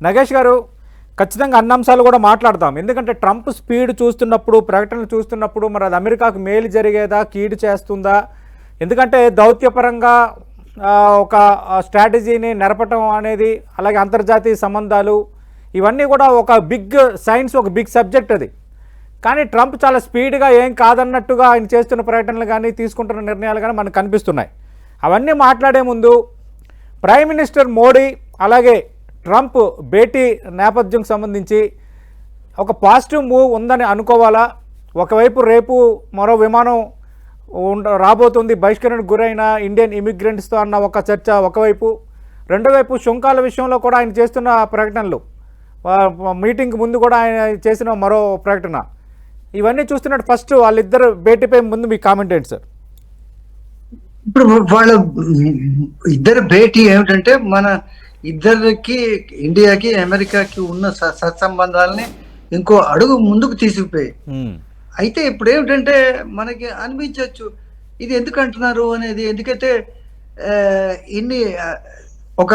నగేష్ గారు, ఖచ్చితంగా అన్ని అంశాలు కూడా మాట్లాడతాం. ఎందుకంటే ట్రంప్ స్పీడ్ చూస్తున్నప్పుడు, ప్రకటనలు చూస్తున్నప్పుడు మరి అది అమెరికాకు మేలు జరిగేదా, కీడు చేస్తుందా? ఎందుకంటే దౌత్యపరంగా ఒక స్ట్రాటజీని నెరపటం అనేది, అలాగే అంతర్జాతీయ సంబంధాలు, ఇవన్నీ కూడా ఒక బిగ్ సైన్స్, ఒక బిగ్ సబ్జెక్ట్ అది. కానీ ట్రంప్ చాలా స్పీడ్గా ఏం కాదన్నట్టుగా ఆయన చేస్తున్న ప్రకటనలు కానీ, తీసుకుంటున్న నిర్ణయాలు కానీ మనకు కనిపిస్తున్నాయి. అవన్నీ మాట్లాడే ముందు ప్రైమ్ మినిస్టర్ మోడీ అలాగే ట్రంప్ భేటీ నేపథ్యం సంబంధించి ఒక పాజిటివ్ మూవ్ ఉందని అనుకోవాలా? ఒకవైపు రేపు మరో విమానం రాబోతుంది బహిష్కరణకు గురైన ఇండియన్ ఇమిగ్రెంట్స్తో అన్న ఒక చర్చ ఒకవైపు, రెండో వైపు సుంకాల విషయంలో కూడా ఆయన చేస్తున్న ప్రకటనలు, మీటింగ్ ముందు కూడా ఆయన చేసిన మరో ప్రకటన, ఇవన్నీ చూస్తున్నట్టు ఫస్ట్ వాళ్ళిద్దరు భేటీపై ముందు మీ కామెంట్ ఏంటి సార్? ఇప్పుడు వాళ్ళ ఇద్దరు భేటీ ఏమిటంటే మన ఇద్దరికి, ఇండియాకి అమెరికాకి ఉన్న సత్సంబంధాలని ఇంకో అడుగు ముందుకు తీసుకుపోయి. అయితే ఇప్పుడు ఏమిటంటే మనకి అనిపించవచ్చు ఇది ఎందుకు అంటున్నారు అనేది. ఎందుకంటే ఇన్ని ఒక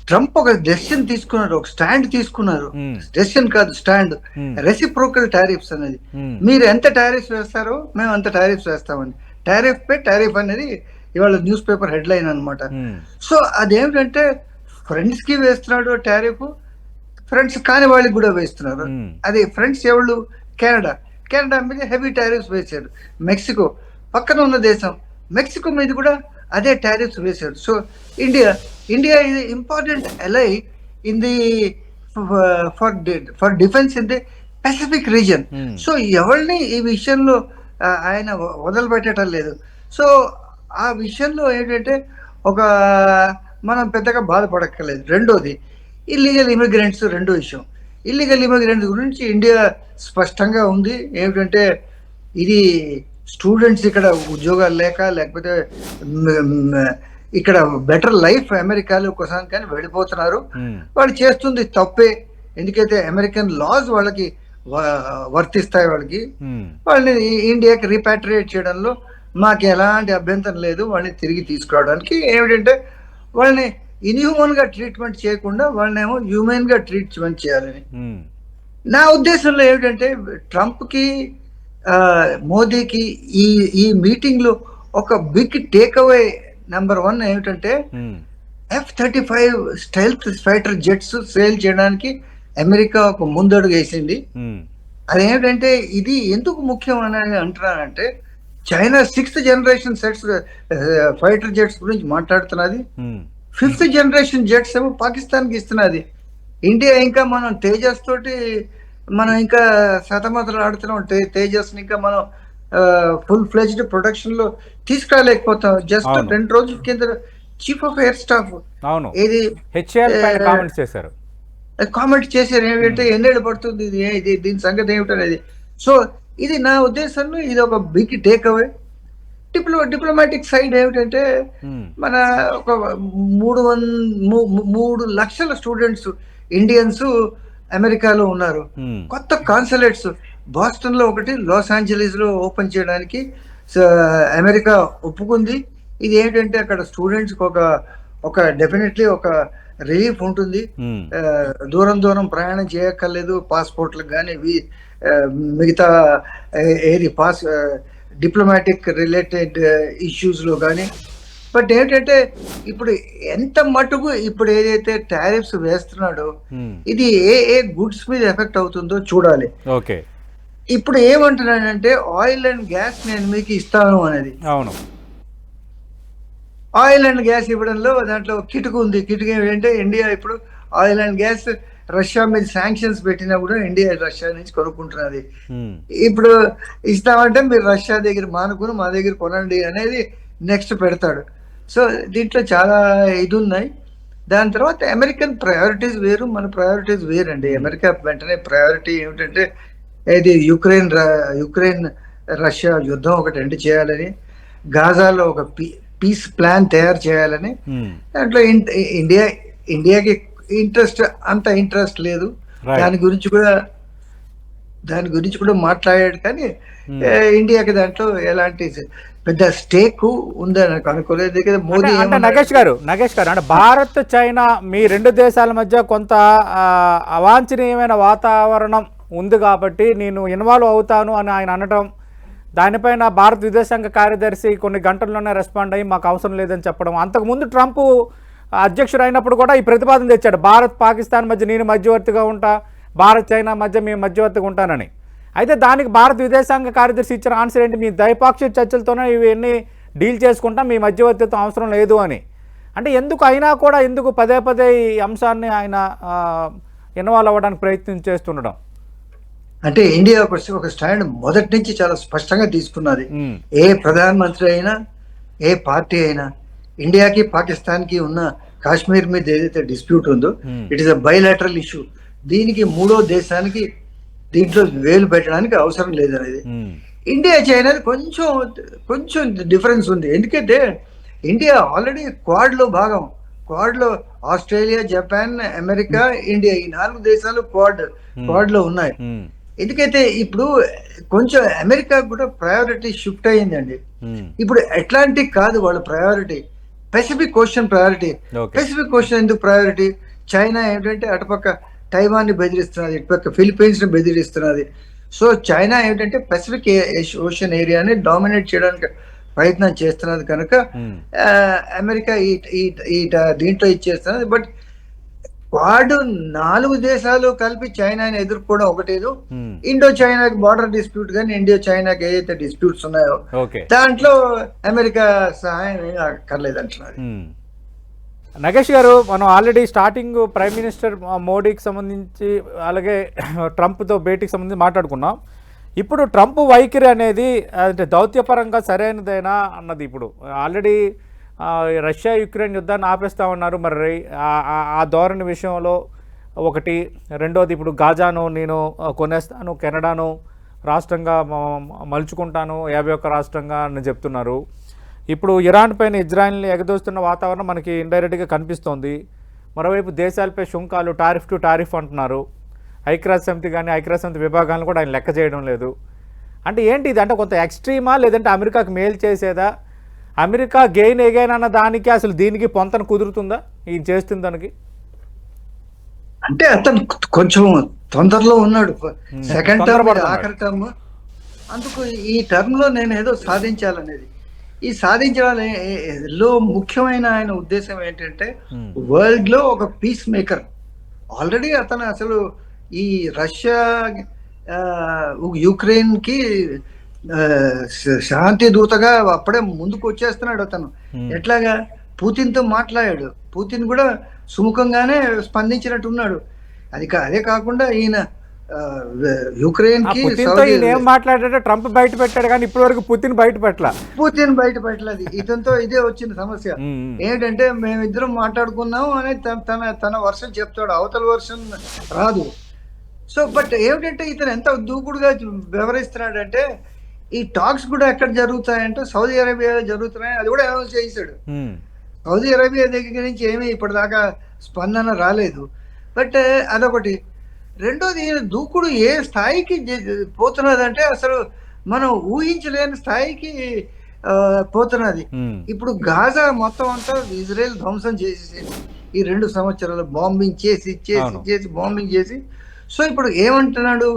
ట్రంప్ ఒక డెసిషన్ తీసుకున్నారు, ఒక స్టాండ్ తీసుకున్నారు. డెసిషన్ కాదు, స్టాండ్. రెసిప్రోకల్ టారిఫ్స్ అనేది, మీరు ఎంత టారిఫ్స్ వేస్తారో మేము అంత టారిఫ్స్ వేస్తామని. టారిఫ్ పే టారిఫ్ అనేది ఇవాళ న్యూస్ పేపర్ హెడ్లైన్ అనమాట. సో అదేమిటంటే ఫ్రెండ్స్ కి వేస్తున్నాడు టారిఫ్, ఫ్రెండ్స్ కాని వాళ్ళకి కూడా వేస్తున్నారు. అది ఫ్రెండ్స్ ఎవరు? కెనడా మీద హెవీ టారిఫ్స్ వేశాడు. మెక్సికో పక్కన ఉన్న దేశం, మెక్సికో మీద కూడా అదే టారిఫ్స్ వేశాడు. So India is an important ally in the for defense in the Pacific region. So ఎవరిని ఈ విషయంలో ఆయన వదిలిపెట్టడం లేదు. సో ఆ విషయంలో ఏంటంటే ఒక మనం పెద్దగా బాధపడక్కర్లేదు. రెండోది ఇల్లీగల్ ఇమిగ్రెంట్స్. రెండో విషయం, ఇల్లీగల్ ఇమిగ్రెంట్స్ గురించి ఇండియా స్పష్టంగా ఉంది. ఏమిటంటే ఇది స్టూడెంట్స్ ఇక్కడ ఉద్యోగాలు లేకపోతే ఇక్కడ బెటర్ లైఫ్ అమెరికాలో కోసం కానీ వెళ్ళిపోతున్నారు. వాళ్ళు చేస్తుంది తప్పే. ఎందుకైతే అమెరికన్ లాస్ వాళ్ళకి వర్తిస్తాయి. వాళ్ళని ఇండియాకి రీపాట్రియేట్ చేయడంలో మాకు ఎలాంటి అభ్యంతరం లేదు. వాళ్ళని తిరిగి తీసుకురావడానికి ఏమిటంటే వాళ్ళని ఇన్హ్యూమన్ గా ట్రీట్మెంట్ చేయకుండా వాళ్ళనేమో హ్యూమన్ గా ట్రీట్మెంట్ చేయాలని నా ఉద్దేశంలో. ఏమిటంటే ట్రంప్ కి మోదీకి ఈ మీటింగ్ లో ఒక బిగ్ టేక్ అవే నెంబర్ 1 ఏమిటంటే F-35 stealth fighter jets sale చేయడానికి అమెరికా ఒక ముందడుగు వేసింది. అదేమిటంటే ఇది ఎందుకు ముఖ్యం అని అంటున్నానంటే China 6th generation sets fighter jets గురించి మాట్లాడుతున్నది. 5th జనరేషన్ జెట్స్ ఏమో పాకిస్తాన్ కి ఇస్తున్నది. ఇండియా ఇంకా మనం తేజస్ తోటి మనం ఇంకా సతమతలు ఆడుతున్నాం. తేజస్ ఇంకా మనం ఫుల్ ఫ్లెజ్డ్ ప్రొడక్షన్ లో తీసుకురాలేకపోతాం. జస్ట్ 2 రోజుల కింద చీఫ్ ఆఫ్ ఎయిర్ స్టాఫ్ ఇది కామెంట్ చేశారు. ఏమిటంటే ఎన్నేళ్ళు పడుతుంది ఇది, దీని సంగతి ఏమిటనేది. సో ఇది నా ఉద్దేశంలో ఇది ఒక big take away. Diplomatic side ఏమిటంటే మన ఒక 3 లక్షల స్టూడెంట్స్ ఇండియన్స్ అమెరికాలో ఉన్నారు. కొత్త కాన్సులేట్స్ బాస్టన్ లో ఒకటి, లాస్ ఏంజలీస్ లో ఓపెన్ చేయడానికి అమెరికా ఒప్పుకుంది. ఇది ఏంటంటే అక్కడ స్టూడెంట్స్ ఒక డెఫినెట్లీ ఒక రిలీఫ్ ఉంటుంది. దూరం ప్రయాణం చేయక్కర్లేదు. పాస్పోర్ట్లకు కానీ మిగతా ఏది డిప్లొమాటిక్ రిలేటెడ్ ఇష్యూస్ లో కానీ. బట్ ఏంటంటే ఇప్పుడు ఎంత మటుకు ఇప్పుడు ఏదైతే టారిఫ్స్ వేస్తున్నాడో ఇది ఏ గుడ్స్ మీద ఎఫెక్ట్ అవుతుందో చూడాలి. ఓకే, ఇప్పుడు ఏమంటున్నాడంటే ఆయిల్ అండ్ గ్యాస్ నేను మీకు ఇస్తాను అనేది. అవును, ఆయిల్ అండ్ గ్యాస్ ఇవ్వడంలో దాంట్లో కిటుకు ఉంది. కిటుకు ఏంటంటే ఇండియా ఇప్పుడు ఆయిల్ అండ్ గ్యాస్ రష్యా మీద శాంక్షన్స్ పెట్టినా కూడా ఇండియా రష్యా నుంచి కొనుక్కుంటున్నది. ఇప్పుడు ఇస్తామంటే మీరు రష్యా దగ్గర మానుకుని మా దగ్గర కొనండి అనేది నెక్స్ట్ పెడతాడు. సో దీంట్లో చాలా ఇది ఉన్నాయి. దాని తర్వాత అమెరికన్ ప్రయారిటీస్ వేరు, మన ప్రయారిటీస్ వేరండి. అమెరికా వెంటనే ప్రయారిటీ ఏమిటంటే ఇది యుక్రెయిన్ రష్యా యుద్ధం ఒకటి ఎండ్ చేయాలని, గాజాలో ఒక పీస్ ప్లాన్ తయారు చేయాలని. దాంట్లో ఇండియాకి అంత ఇంట్రెస్ట్ లేదు. దాని గురించి కూడా దాని గురించి కూడా మాట్లాడాడు, కానీ Hmm. ఇండియాకి దాంట్లో ఎలాంటి పెద్ద స్టేక్ ఉందని నాకు అనుకోలేదు. కదా మోదీ అంటే నగేష్ గారు అంటే భారత్ చైనా మీ రెండు దేశాల మధ్య కొంత అవాంఛనీయమైన వాతావరణం ఉంది కాబట్టి నేను ఇన్వాల్వ్ అవుతాను అని ఆయన అనడం, దానిపైన భారత విదేశాంగ కార్యదర్శి కొన్ని గంటల్లోనే రెస్పాండ్ అయ్యి మాకు అవసరం లేదని చెప్పడం, అంతకుముందు ట్రంప్ అధ్యక్షుడు అయినప్పుడు కూడా ఈ ప్రతిపాదన తెచ్చాడు, భారత్ పాకిస్తాన్ మధ్య నేను మధ్యవర్తిగా ఉంటా, భారత్ చైనా మధ్య మేము మధ్యవర్తిగా ఉంటానని. అయితే దానికి భారత విదేశాంగ కార్యదర్శి ఇచ్చిన ఆన్సర్ ఏంటి, మీ ద్వైపాక్షిక చర్చలతోనే ఇవన్నీ డీల్ చేసుకుంటాం, మీ మధ్యవర్తిత్వం అవసరం లేదు అని. అంటే ఎందుకు అయినా కూడా ఎందుకు పదే పదే ఈ అంశాన్ని ఆయన ఇన్వాల్వ్ అవ్వడానికి ప్రయత్నం చేస్తుండడం? అంటే ఇండియా ఒక స్టాండ్ మొదటి నుంచి చాలా స్పష్టంగా తీసుకున్నది. ఏ ప్రధానమంత్రి అయినా, ఏ పార్టీ అయినా, ఇండియాకి పాకిస్తాన్కి ఉన్న కాశ్మీర్ మీద ఏదైతే డిస్ప్యూట్ ఉందో it is a bilateral issue. దీనికి మూడో దేశానికి దీంట్లో వేలు పెట్టడానికి అవసరం లేదనేది. ఇండియా చైనా కొంచెం డిఫరెన్స్ ఉంది. ఎందుకంటే ఇండియా ఆల్రెడీ క్వాడ్ లో భాగం. క్వాడ్ లో ఆస్ట్రేలియా, జపాన్, అమెరికా, ఇండియా, ఈ 4 దేశాలు క్వాడ్ లో ఉన్నాయి. ఎందుకైతే ఇప్పుడు కొంచెం అమెరికా కూడా ప్రయారిటీ షిఫ్ట్ అయ్యిందండి. ఇప్పుడు అట్లాంటిక్ కాదు వాళ్ళ priority, Pacific ocean priority. Pacific ocean ఎందుకు ప్రయారిటీ? చైనా ఏంటంటే అటుపక్క తైవాన్ ని బెదిరిస్తున్నది, ఇటుపక్క ఫిలిప్పీన్స్ ని బెదిరిస్తున్నది. సో చైనా ఏంటంటే పెసిఫిక్ ఓషన్ ఏరియాని డామినేట్ చేయడానికి ప్రయత్నం చేస్తున్నది కనుక అమెరికా ఈ దీంట్లో ఇచ్చేస్తున్నది. బట్ క్వాడ్ 4 దేశాలు కలిపి చైనాని ఎదుర్కోవడం ఒకటేదో, ఇండో చైనాకి బార్డర్ డిస్ప్యూట్ కానీ ఇండో చైనాకి ఏదైతే డిస్ప్యూట్స్ ఉన్నాయో దాంట్లో అమెరికా సహాయం అక్కర్లేదు అంటున్నారు. నగేష్ గారు, మనం ఆల్రెడీ స్టార్టింగ్ ప్రైమ్ మినిస్టర్ మోడీకి సంబంధించి అలాగే ట్రంప్తో భేటీకి సంబంధించి మాట్లాడుకున్నాం. ఇప్పుడు ట్రంప్ వైఖరి అనేది అంటే దౌత్యపరంగా సరైనదేనా అన్నది. ఇప్పుడు ఆల్రెడీ రష్యా యుక్రెయిన్ యుద్ధాన్ని ఆపేస్తామన్నారు, మరి ఆ ధోరణి విషయంలో ఒకటి. రెండోది ఇప్పుడు గాజాను నేను కొనేస్తాను, కెనడాను రాష్ట్రంగా మలుచుకుంటాను 51 రాష్ట్రంగా అని చెప్తున్నారు. ఇప్పుడు ఇరాన్ పైన ఇజ్రాయిల్ని ఎగదోస్తున్న వాతావరణం మనకి ఇండైరెక్ట్గా కనిపిస్తోంది. మరోవైపు దేశాలపై శుంకాలు, టారిఫ్ టు టారిఫ్ అంటున్నారు. ఐక్యరాజ్య సమితి కానీ ఐక్యరాజ్య సమితి విభాగాలను కూడా ఆయన లెక్క చేయడం లేదు. అంటే ఏంటి ఇది? అంటే కొంత ఎక్స్ట్రీమా, లేదంటే అమెరికాకు మేలు చేసేదా? అమెరికా గెయిన్ ఎగైన్ అన్న దానికి అసలు దీనికి పొంతన కుదురుతుందా ఈయన చేస్తుంది దానికి? అంటే అతను కొంచెం తొందరలో ఉన్నాడు. సెకండ్ టర్మ్, ఆఖరి టర్మ్. అందుకు ఈ టర్మ్ లో నేను ఏదో సాధించాలనేది, ఈ సాధించాలో ముఖ్యమైన ఆయన ఉద్దేశం ఏంటంటే వరల్డ్ లో ఒక పీస్ మేకర్. ఆల్రెడీ అతను అసలు ఈ రష్యా యుక్రెయిన్ కి శాంతి దూతగా అప్పుడే ముందుకు వచ్చేస్తున్నాడు అతను. ఎట్లాగా పుతిన్ తో మాట్లాడాడు, పుతిన్ కూడా సుముఖంగానే స్పందించినట్టున్నాడు. అదే కాకుండా ఈయన యుక్రెయిన్ కి మాట్లాడాడు, ట్రంప్ బయట పెట్టాడు, కానీ ఇప్పటి వరకు పుతిన్ బయట పెట్టలేదు. ఇతనితో ఇదే వచ్చిన సమస్య ఏంటంటే మేమిద్దరం మాట్లాడుకున్నాం అని తన వర్షన్ చెప్తాడు, అవతల వర్షన్ రాదు. సో బట్ ఏమిటంటే ఇతను ఎంత దూకుడుగా వ్యవహరిస్తున్నాడంటే ఈ టాక్స్ కూడా ఎక్కడ జరుగుతాయంటే సౌదీ అరేబియాలో జరుగుతున్నాయి, అది కూడా అనౌన్స్ చేశాడు. సౌదీ అరేబియా దగ్గర నుంచి ఏమీ ఇప్పటిదాకా స్పందన రాలేదు. బట్ అదొకటి. రెండోది దూకుడు ఏ స్థాయికి పోతున్నదంటే అసలు మనం ఊహించలేని స్థాయికి పోతున్నది. ఇప్పుడు గాజా మొత్తం అంతా ఇజ్రాయెల్ ధ్వంసం చేసేసి ఈ 2 సంవత్సరాలు బాంబింగ్ చేసి సో ఇప్పుడు ఏమంటున్నాడు,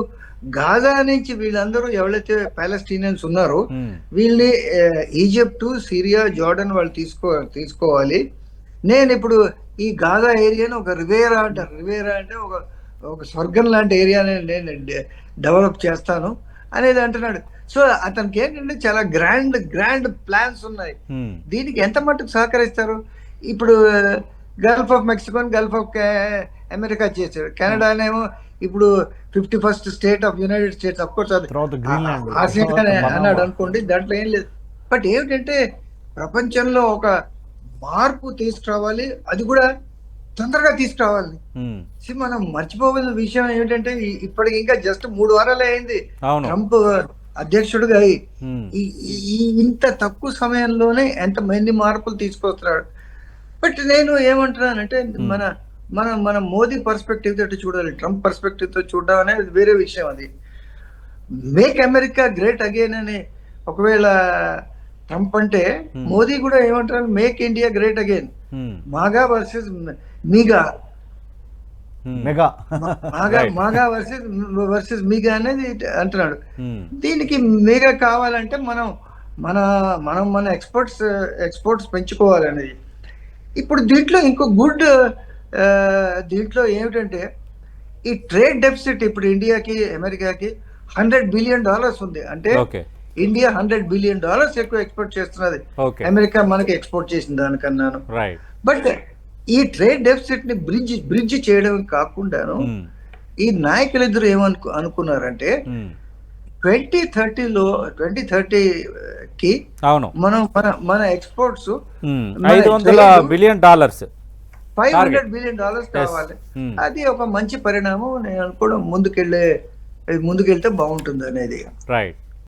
గాజా నుంచి వీళ్ళందరూ ఎవరైతే పాలస్తీనియన్స్ ఉన్నారో వీళ్ళని ఈజిప్టు, సిరియా, జోర్డన్ వాళ్ళు తీసుకోవాలి. నేను ఇప్పుడు ఈ గాజా ఏరియాని ఒక రివేరా అంటారు, రివేరా అంటే ఒక స్వర్గం లాంటి ఏరియాని నేను డెవలప్ చేస్తాను అనేది అంటున్నాడు. సో అతనికి ఏంటంటే చాలా గ్రాండ్ ప్లాన్స్ ఉన్నాయి. దీనికి ఎంత మట్టుకు సహకరిస్తారు? ఇప్పుడు Gulf of Mexico, Gulf of America చేశారు. కెనడానేమో ఇప్పుడు 51st state of United states. Of course అది ఆసియా అన్నాడు అనుకోండి, దాంట్లో ఏం లేదు. బట్ ఏమిటంటే ప్రపంచంలో ఒక మార్పు తీసుకురావాలి, అది కూడా తొందరగా తీసుకురావాలి. మనం మర్చిపోవలసిన విషయం ఏమిటంటే ఇప్పటికి ఇంకా జస్ట్ 3 వారాలే అయింది ట్రంప్ అధ్యక్షుడిగా అయి. ఇంత తక్కువ సమయంలోనే ఎంతమంది మార్పులు తీసుకొస్తున్నాడు. బట్ నేను ఏమంటున్నానంటే మన మోదీ పర్స్పెక్టివ్ తోటి చూడాలి, ట్రంప్ పర్స్పెక్టివ్ తో చూడడం అనేది వేరే విషయం. అది మేక్ అమెరికా గ్రేట్ అగైన్ అని ఒకవేళ ట్రంప్ అంటే మోదీ కూడా ఏమంటారు, make India great again. MAGA versus MIGA, MEGA MAGA versus MIGA అనేది అంటున్నాడు. దీనికి మీగా కావాలంటే మనం మన మనం మన ఎక్స్పోర్ట్స్ పెంచుకోవాలనేది. ఇప్పుడు దీంట్లో ఇంకో గుడ్ దీంట్లో ఏమిటంటే ఈ ట్రేడ్ డెఫిసిట్ ఇప్పుడు ఇండియాకి అమెరికాకి $100 బిలియన్ ఉంది. అంటే ఇండియా $100 బిలియన్ ఎక్కువ ఎక్స్పోర్ట్ చేస్తున్నది అమెరికా మనకి ఎక్స్పోర్ట్ చేసిన దానికన్నాను. బట్ ఈ ట్రేడ్ డెఫిసిట్ ని బ్రిడ్జ్ చేయడం కాకుండాను ఈ నాయకులు ఇద్దరు అనుకున్నారంటే 2030కి మనం మన ఎక్స్పోర్ట్స్ $500 బిలియన్ $500 బిలియన్ కావాలి. అది ఒక మంచి పరిణామం నేను అనుకోవడం, ముందుకెళ్తే బాగుంటుంది అనేది. రైట్.